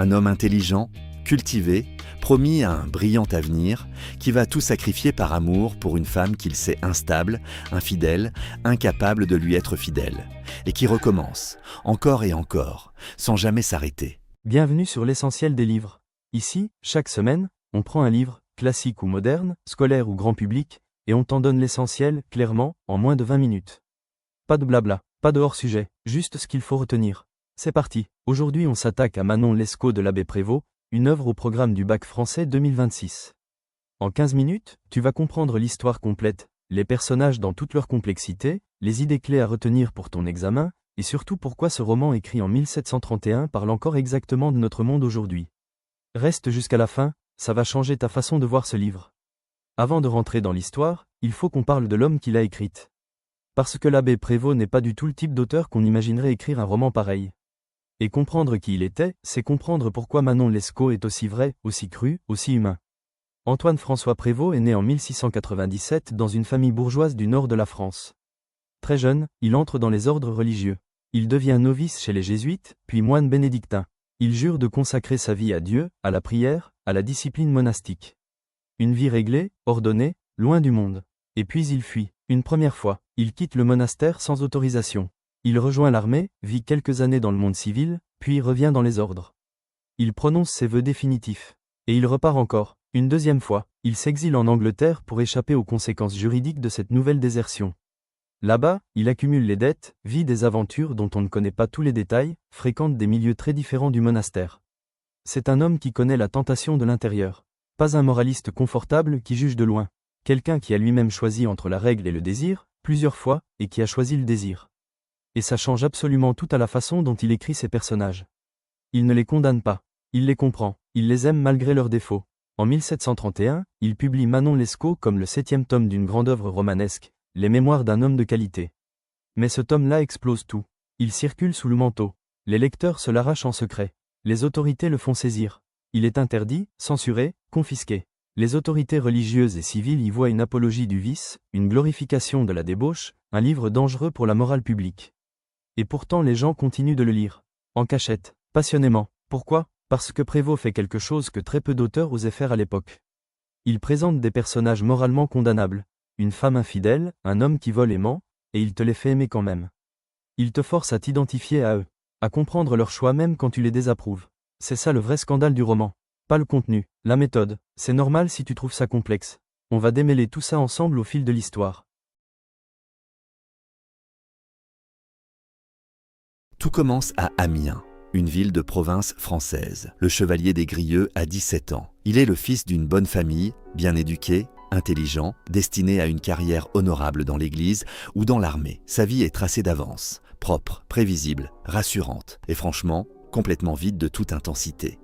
Un homme intelligent, cultivé, promis à un brillant avenir, qui va tout sacrifier par amour pour une femme qu'il sait instable, infidèle, incapable de lui être fidèle, et qui recommence, encore et encore, sans jamais s'arrêter. Bienvenue sur l'essentiel des livres. Ici, chaque semaine, on prend un livre, classique ou moderne, scolaire ou grand public, et on t'en donne l'essentiel, clairement, en moins de 20 minutes. Pas de blabla, pas de hors-sujet, juste ce qu'il faut retenir. C'est parti. Aujourd'hui on s'attaque à Manon Lescaut de l'abbé Prévost, une œuvre au programme du bac français 2026. En 15 minutes, tu vas comprendre l'histoire complète, les personnages dans toute leur complexité, les idées clés à retenir pour ton examen, et surtout pourquoi ce roman écrit en 1731 parle encore exactement de notre monde aujourd'hui. Reste jusqu'à la fin, ça va changer ta façon de voir ce livre. Avant de rentrer dans l'histoire, il faut qu'on parle de l'homme qui l'a écrite. Parce que l'abbé Prévost n'est pas du tout le type d'auteur qu'on imaginerait écrire un roman pareil. Et comprendre qui il était, c'est comprendre pourquoi Manon Lescaut est aussi vrai, aussi cru, aussi humain. Antoine-François Prévost est né en 1697 dans une famille bourgeoise du nord de la France. Très jeune, il entre dans les ordres religieux. Il devient novice chez les jésuites, puis moine bénédictin. Il jure de consacrer sa vie à Dieu, à la prière, à la discipline monastique. Une vie réglée, ordonnée, loin du monde. Et puis il fuit. Une première fois, il quitte le monastère sans autorisation. Il rejoint l'armée, vit quelques années dans le monde civil, puis revient dans les ordres. Il prononce ses vœux définitifs. Et il repart encore. Une deuxième fois, il s'exile en Angleterre pour échapper aux conséquences juridiques de cette nouvelle désertion. Là-bas, il accumule les dettes, vit des aventures dont on ne connaît pas tous les détails, fréquente des milieux très différents du monastère. C'est un homme qui connaît la tentation de l'intérieur. Pas un moraliste confortable qui juge de loin. Quelqu'un qui a lui-même choisi entre la règle et le désir, plusieurs fois, et qui a choisi le désir. Et ça change absolument tout à la façon dont il écrit ses personnages. Il ne les condamne pas. Il les comprend. Il les aime malgré leurs défauts. En 1731, il publie Manon Lescaut comme le 7e tome d'une grande œuvre romanesque, Les Mémoires d'un homme de qualité. Mais ce tome-là explose tout. Il circule sous le manteau. Les lecteurs se l'arrachent en secret. Les autorités le font saisir. Il est interdit, censuré, confisqué. Les autorités religieuses et civiles y voient une apologie du vice, une glorification de la débauche, un livre dangereux pour la morale publique. Et pourtant les gens continuent de le lire. En cachette, passionnément. Pourquoi ? Parce que Prévost fait quelque chose que très peu d'auteurs osaient faire à l'époque. Il présente des personnages moralement condamnables. Une femme infidèle, un homme qui vole et ment, et il te les fait aimer quand même. Il te force à t'identifier à eux, à comprendre leurs choix même quand tu les désapprouves. C'est ça le vrai scandale du roman. Pas le contenu, la méthode. C'est normal si tu trouves ça complexe. On va démêler tout ça ensemble au fil de l'histoire. Tout commence à Amiens, une ville de province française. Le chevalier des Grieux a 17 ans. Il est le fils d'une bonne famille, bien éduqué, intelligent, destiné à une carrière honorable dans l'église ou dans l'armée. Sa vie est tracée d'avance, propre, prévisible, rassurante et franchement, complètement vide de toute intensité.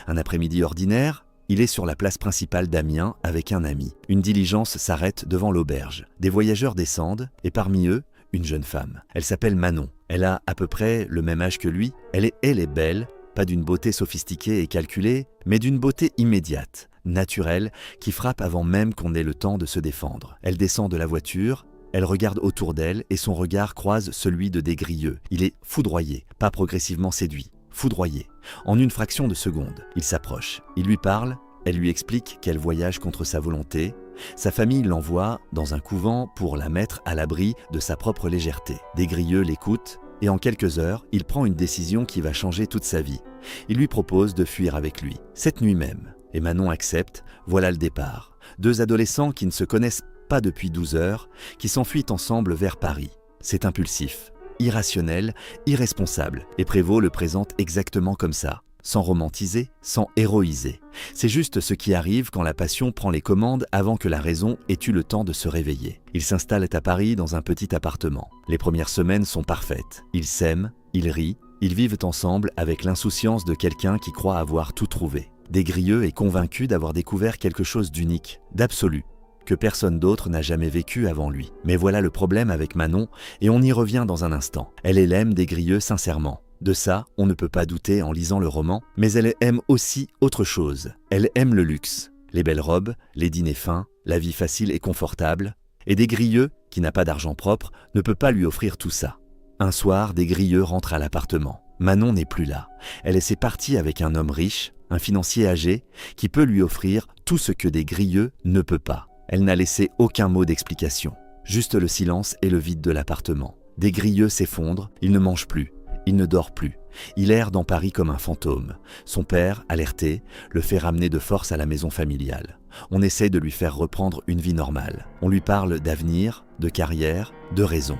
Un après-midi ordinaire, il est sur la place principale d'Amiens avec un ami. Une diligence s'arrête devant l'auberge. Des voyageurs descendent et parmi eux, une jeune femme. Elle s'appelle Manon. Elle a à peu près le même âge que lui. Elle est belle, pas d'une beauté sophistiquée et calculée, mais d'une beauté immédiate, naturelle, qui frappe avant même qu'on ait le temps de se défendre. Elle descend de la voiture, elle regarde autour d'elle et son regard croise celui de des Grieux. Il est foudroyé, pas progressivement séduit, foudroyé. En une fraction de seconde, il s'approche. Il lui parle, elle lui explique qu'elle voyage contre sa volonté. Sa famille l'envoie dans un couvent pour la mettre à l'abri de sa propre légèreté. Des Grieux l'écoute et en quelques heures, il prend une décision qui va changer toute sa vie. Il lui propose de fuir avec lui, cette nuit même. Et Manon accepte, voilà le départ. Deux adolescents qui ne se connaissent pas depuis 12 heures, qui s'enfuient ensemble vers Paris. C'est impulsif, irrationnel, irresponsable. Et Prévost le présente exactement comme ça. Sans romantiser, sans héroïser. C'est juste ce qui arrive quand la passion prend les commandes avant que la raison ait eu le temps de se réveiller. Ils s'installent à Paris dans un petit appartement. Les premières semaines sont parfaites. Ils s'aiment, ils rient, ils vivent ensemble avec l'insouciance de quelqu'un qui croit avoir tout trouvé. Des Grieux est convaincu d'avoir découvert quelque chose d'unique, d'absolu, que personne d'autre n'a jamais vécu avant lui. Mais voilà le problème avec Manon, et on y revient dans un instant. Elle aime des Grieux sincèrement. De ça, on ne peut pas douter en lisant le roman, mais elle aime aussi autre chose. Elle aime le luxe, les belles robes, les dîners fins, la vie facile et confortable. Et des Grieux, qui n'a pas d'argent propre, ne peut pas lui offrir tout ça. Un soir, des Grieux rentre à l'appartement. Manon n'est plus là. Elle est partie avec un homme riche, un financier âgé, qui peut lui offrir tout ce que Desgrieux ne peut pas. Elle n'a laissé aucun mot d'explication, juste le silence et le vide de l'appartement. Desgrieux s'effondre, il ne mange plus, il ne dort plus. Il erre dans Paris comme un fantôme. Son père, alerté, le fait ramener de force à la maison familiale. On essaie de lui faire reprendre une vie normale. On lui parle d'avenir, de carrière, de raison.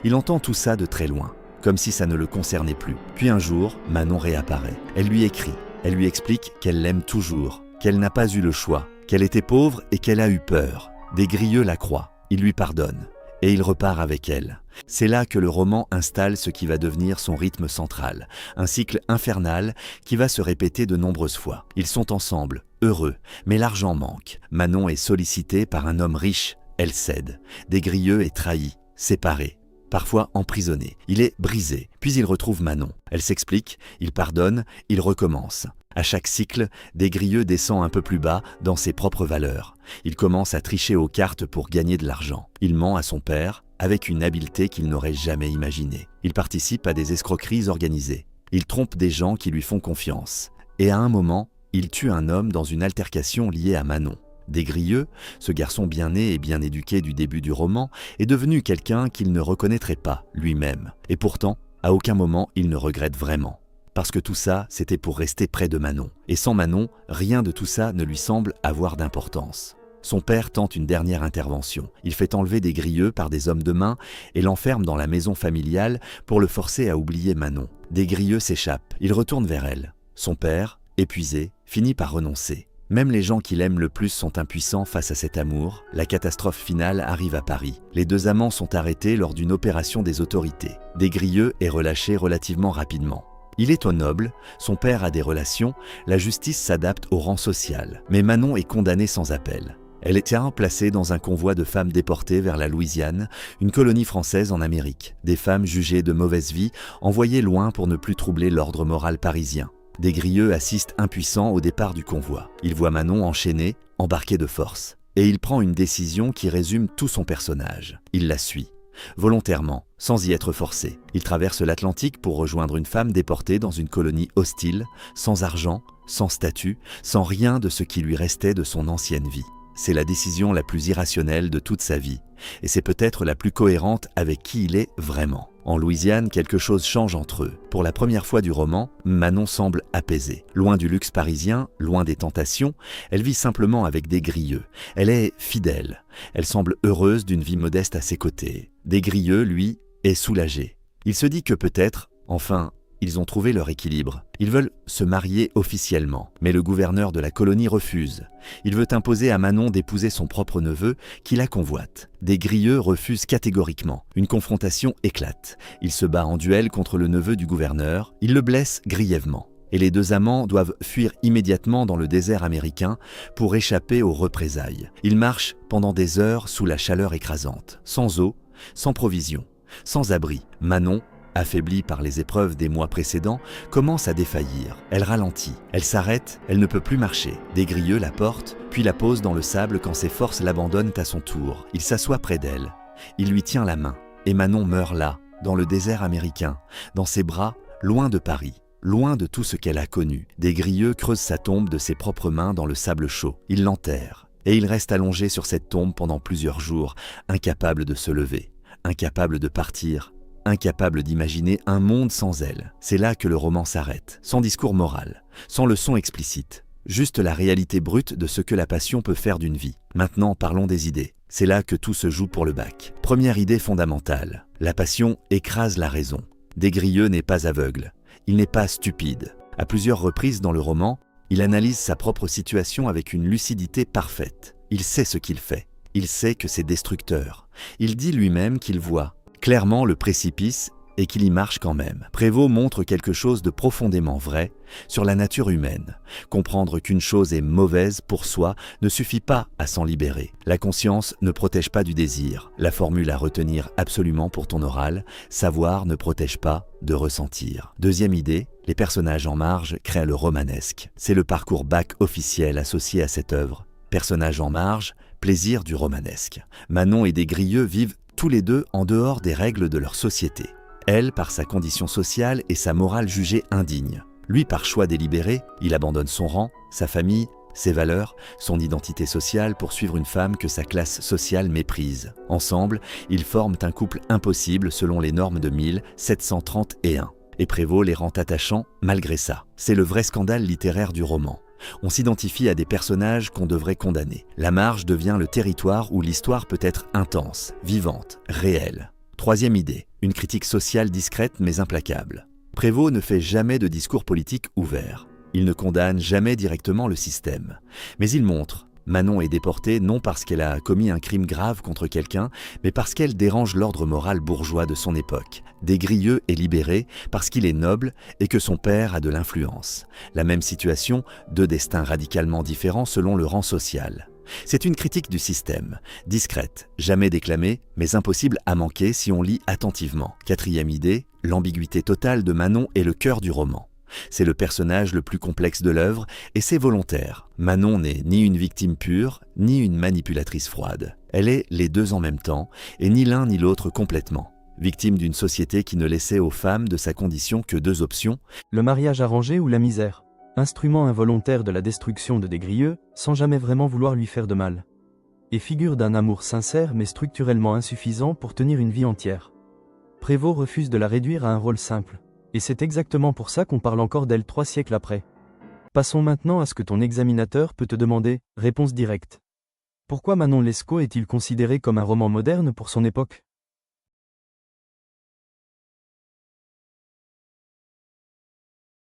Il entend tout ça de très loin, comme si ça ne le concernait plus. Puis un jour, Manon réapparaît. Elle lui écrit. Elle lui explique qu'elle l'aime toujours, qu'elle n'a pas eu le choix, qu'elle était pauvre et qu'elle a eu peur. Desgrieux la croit. Il lui pardonne. Et il repart avec elle. C'est là que le roman installe ce qui va devenir son rythme central, un cycle infernal qui va se répéter de nombreuses fois. Ils sont ensemble, heureux, mais l'argent manque. Manon est sollicitée par un homme riche, elle cède. Desgrieux est trahi, séparé, parfois emprisonné. Il est brisé, puis il retrouve Manon. Elle s'explique, il pardonne, il recommence. À chaque cycle, Desgrieux descend un peu plus bas dans ses propres valeurs. Il commence à tricher aux cartes pour gagner de l'argent. Il ment à son père, avec une habileté qu'il n'aurait jamais imaginée. Il participe à des escroqueries organisées. Il trompe des gens qui lui font confiance. Et à un moment, il tue un homme dans une altercation liée à Manon. Desgrieux, ce garçon bien né et bien éduqué du début du roman, est devenu quelqu'un qu'il ne reconnaîtrait pas lui-même. Et pourtant, à aucun moment, il ne regrette vraiment. Parce que tout ça, c'était pour rester près de Manon. Et sans Manon, rien de tout ça ne lui semble avoir d'importance. Son père tente une dernière intervention. Il fait enlever Desgrieux par des hommes de main et l'enferme dans la maison familiale pour le forcer à oublier Manon. Desgrieux s'échappe. Il retourne vers elle. Son père, épuisé, finit par renoncer. Même les gens qu'il aime le plus sont impuissants face à cet amour. La catastrophe finale arrive à Paris. Les deux amants sont arrêtés lors d'une opération des autorités. Desgrieux est relâché relativement rapidement. Il est au noble, son père a des relations, la justice s'adapte au rang social. Mais Manon est condamnée sans appel. Elle est placée dans un convoi de femmes déportées vers la Louisiane, une colonie française en Amérique. Des femmes jugées de mauvaise vie, envoyées loin pour ne plus troubler l'ordre moral parisien. Desgrieux assiste impuissant au départ du convoi. Il voit Manon enchaînée, embarquée de force. Et il prend une décision qui résume tout son personnage. Il la suit. Volontairement, sans y être forcé. Il traverse l'Atlantique pour rejoindre une femme déportée dans une colonie hostile, sans argent, sans statut, sans rien de ce qui lui restait de son ancienne vie. C'est la décision la plus irrationnelle de toute sa vie, et c'est peut-être la plus cohérente avec qui il est vraiment. En Louisiane, quelque chose change entre eux. Pour la première fois du roman, Manon semble apaisée. Loin du luxe parisien, loin des tentations, elle vit simplement avec Desgrieux. Elle est fidèle. Elle semble heureuse d'une vie modeste à ses côtés. Desgrieux, lui, est soulagé. Il se dit que peut-être, enfin, ils ont trouvé leur équilibre. Ils veulent se marier officiellement, mais le gouverneur de la colonie refuse. Il veut imposer à Manon d'épouser son propre neveu qui la convoite. Desgrieux refuse catégoriquement. Une confrontation éclate. Il se bat en duel contre le neveu du gouverneur. Il le blesse grièvement. Et les deux amants doivent fuir immédiatement dans le désert américain pour échapper aux représailles. Ils marchent pendant des heures sous la chaleur écrasante, sans eau, sans provisions, sans abri. Manon, affaiblie par les épreuves des mois précédents, commence à défaillir. Elle ralentit, elle s'arrête, elle ne peut plus marcher. Desgrieux la porte, puis la pose dans le sable quand ses forces l'abandonnent à son tour. Il s'assoit près d'elle. Il lui tient la main. Et Manon meurt là, dans le désert américain, dans ses bras, loin de Paris, loin de tout ce qu'elle a connu. Desgrieux creuse sa tombe de ses propres mains dans le sable chaud. Il l'enterre. Et il reste allongé sur cette tombe pendant plusieurs jours, incapable de se lever, incapable de partir, incapable d'imaginer un monde sans elle. C'est là que le roman s'arrête, sans discours moral, sans leçon explicite, juste la réalité brute de ce que la passion peut faire d'une vie. Maintenant, parlons des idées. C'est là que tout se joue pour le bac. Première idée fondamentale, la passion écrase la raison. Desgrieux n'est pas aveugle, il n'est pas stupide. À plusieurs reprises dans le roman, il analyse sa propre situation avec une lucidité parfaite. Il sait ce qu'il fait, il sait que c'est destructeur. Il dit lui-même qu'il voit clairement le précipice et qu'il y marche quand même. Prévost montre quelque chose de profondément vrai sur la nature humaine. Comprendre qu'une chose est mauvaise pour soi ne suffit pas à s'en libérer. La conscience ne protège pas du désir. La formule à retenir absolument pour ton oral, savoir ne protège pas de ressentir. Deuxième idée, les personnages en marge créent le romanesque. C'est le parcours bac officiel associé à cette œuvre. Personnages en marge, plaisir du romanesque. Manon et Desgrieux vivent tous les deux en dehors des règles de leur société. Elle, par sa condition sociale et sa morale jugée indigne. Lui, par choix délibéré, il abandonne son rang, sa famille, ses valeurs, son identité sociale pour suivre une femme que sa classe sociale méprise. Ensemble, ils forment un couple impossible selon les normes de 1731. Et Prévost les rend attachants malgré ça. C'est le vrai scandale littéraire du roman. On s'identifie à des personnages qu'on devrait condamner. La marge devient le territoire où l'histoire peut être intense, vivante, réelle. Troisième idée, une critique sociale discrète mais implacable. Prévost ne fait jamais de discours politique ouvert. Il ne condamne jamais directement le système. Mais il montre, Manon est déportée non parce qu'elle a commis un crime grave contre quelqu'un, mais parce qu'elle dérange l'ordre moral bourgeois de son époque. Des Grieux est libéré parce qu'il est noble et que son père a de l'influence. La même situation, deux destins radicalement différents selon le rang social. C'est une critique du système, discrète, jamais déclamée, mais impossible à manquer si on lit attentivement. Quatrième idée, l'ambiguïté totale de Manon est le cœur du roman. C'est le personnage le plus complexe de l'œuvre et c'est volontaire. Manon n'est ni une victime pure, ni une manipulatrice froide. Elle est les deux en même temps et ni l'un ni l'autre complètement. Victime d'une société qui ne laissait aux femmes de sa condition que deux options. Le mariage arrangé ou la misère. Instrument involontaire de la destruction de des Grieux, sans jamais vraiment vouloir lui faire de mal. Et figure d'un amour sincère mais structurellement insuffisant pour tenir une vie entière. Prévost refuse de la réduire à un rôle simple. Et c'est exactement pour ça qu'on parle encore d'elle 3 siècles après. Passons maintenant à ce que ton examinateur peut te demander, réponse directe. Pourquoi Manon Lescaut est-il considéré comme un roman moderne pour son époque ?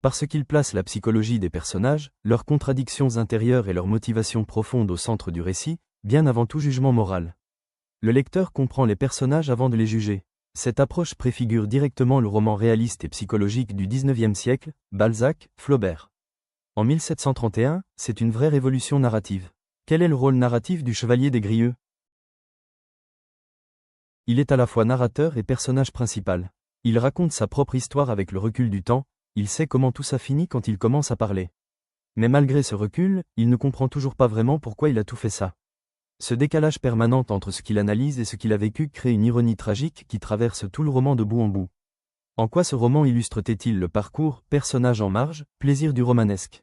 Parce qu'il place la psychologie des personnages, leurs contradictions intérieures et leurs motivations profondes au centre du récit, bien avant tout jugement moral. Le lecteur comprend les personnages avant de les juger. Cette approche préfigure directement le roman réaliste et psychologique du XIXe siècle, Balzac, Flaubert. En 1731, c'est une vraie révolution narrative. Quel est le rôle narratif du chevalier des Grieux ? Il est à la fois narrateur et personnage principal. Il raconte sa propre histoire avec le recul du temps, il sait comment tout ça finit quand il commence à parler. Mais malgré ce recul, il ne comprend toujours pas vraiment pourquoi il a tout fait ça. Ce décalage permanent entre ce qu'il analyse et ce qu'il a vécu crée une ironie tragique qui traverse tout le roman de bout en bout. En quoi ce roman illustre-t-il le parcours, personnage en marge, plaisir du romanesque ?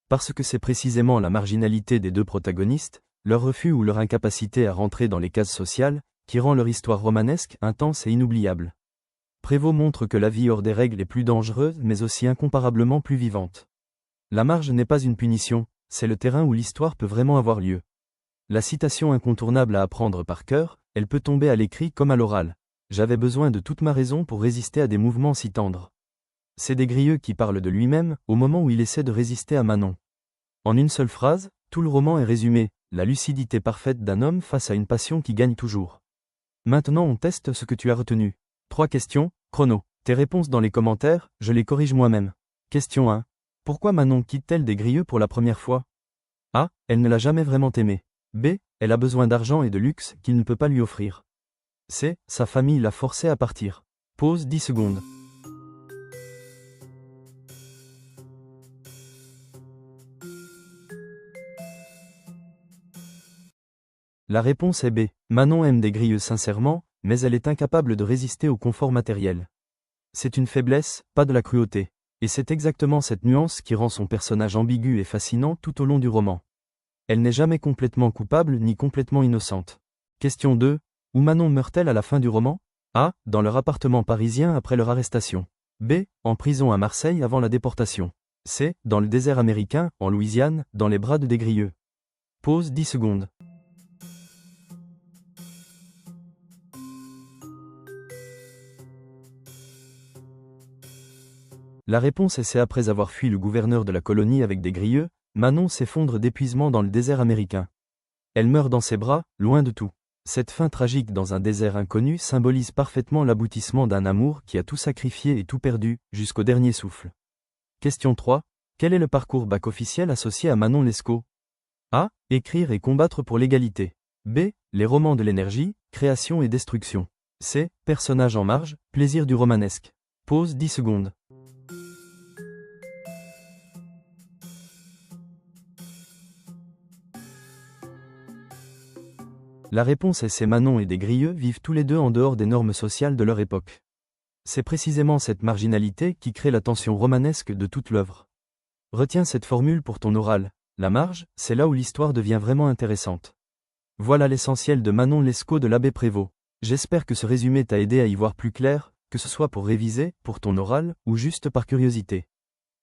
Parce que c'est précisément la marginalité des deux protagonistes, leur refus ou leur incapacité à rentrer dans les cases sociales, qui rend leur histoire romanesque, intense et inoubliable. Prévost montre que la vie hors des règles est plus dangereuse mais aussi incomparablement plus vivante. La marge n'est pas une punition, c'est le terrain où l'histoire peut vraiment avoir lieu. La citation incontournable à apprendre par cœur, elle peut tomber à l'écrit comme à l'oral. J'avais besoin de toute ma raison pour résister à des mouvements si tendres. C'est des Grieux qui parlent de lui-même, au moment où il essaie de résister à Manon. En une seule phrase, tout le roman est résumé, la lucidité parfaite d'un homme face à une passion qui gagne toujours. Maintenant on teste ce que tu as retenu. 3 questions, chrono. Tes réponses dans les commentaires, je les corrige moi-même. Question 1. Pourquoi Manon quitte-t-elle des Grieux pour la première fois ? A. Elle ne l'a jamais vraiment aimé. B. Elle a besoin d'argent et de luxe qu'il ne peut pas lui offrir. C. Sa famille l'a forcé à partir. Pause 10 secondes. La réponse est B. Manon aime des Grieux sincèrement, mais elle est incapable de résister au confort matériel. C'est une faiblesse, pas de la cruauté. Et c'est exactement cette nuance qui rend son personnage ambigu et fascinant tout au long du roman. Elle n'est jamais complètement coupable ni complètement innocente. Question 2. Où Manon meurt-elle à la fin du roman ? A. Dans leur appartement parisien après leur arrestation. B. En prison à Marseille avant la déportation. C. Dans le désert américain, en Louisiane, dans les bras de des Grieux. Pause 10 secondes. La réponse est C. Après avoir fui le gouverneur de la colonie avec des Grieux, Manon s'effondre d'épuisement dans le désert américain. Elle meurt dans ses bras, loin de tout. Cette fin tragique dans un désert inconnu symbolise parfaitement l'aboutissement d'un amour qui a tout sacrifié et tout perdu, jusqu'au dernier souffle. Question 3. Quel est le parcours bac officiel associé à Manon Lescaut ? A. Écrire et combattre pour l'égalité. B. Les romans de l'énergie, création et destruction. C. Personnage en marge, plaisir du romanesque. Pause 10 secondes. La réponse est c'est Manon et Des-Grieux vivent tous les deux en dehors des normes sociales de leur époque. C'est précisément cette marginalité qui crée la tension romanesque de toute l'œuvre. Retiens cette formule pour ton oral, la marge, c'est là où l'histoire devient vraiment intéressante. Voilà l'essentiel de Manon Lescaut de l'abbé Prévost. J'espère que ce résumé t'a aidé à y voir plus clair, que ce soit pour réviser, pour ton oral, ou juste par curiosité.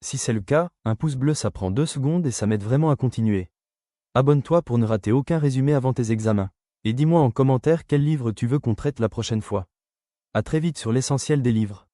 Si c'est le cas, un pouce bleu ça prend 2 secondes et ça m'aide vraiment à continuer. Abonne-toi pour ne rater aucun résumé avant tes examens. Et dis-moi en commentaire quel livre tu veux qu'on traite la prochaine fois. À très vite sur l'essentiel des livres.